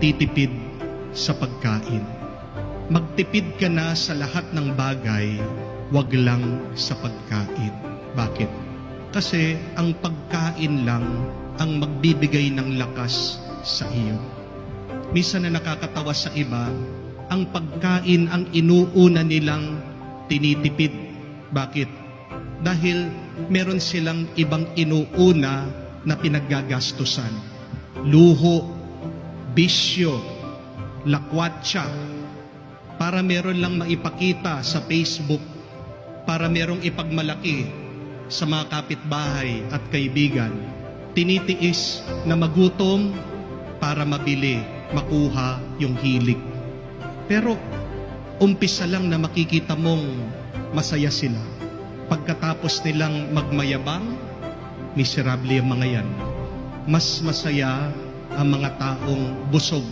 nagtitipid sa pagkain. Magtipid ka na sa lahat ng bagay, wag lang sa pagkain. Bakit? Kasi ang pagkain lang ang magbibigay ng lakas sa iyo. Minsan na nakakatawa sa iba, ang pagkain ang inuuna nilang tinitipid. Bakit? Dahil meron silang ibang inuuna na pinaggagastusan. Luho, bisyo, lakwatsa, para meron lang maipakita sa Facebook, para merong ipagmalaki sa mga kapitbahay at kaibigan. Tinitiis na magutom para mabili, makuha yung hilig. Pero umpisa lang na makikita mong masaya sila. Pagkatapos nilang magmayabang, miserable ang mga yan. Mas masaya ang mga taong busog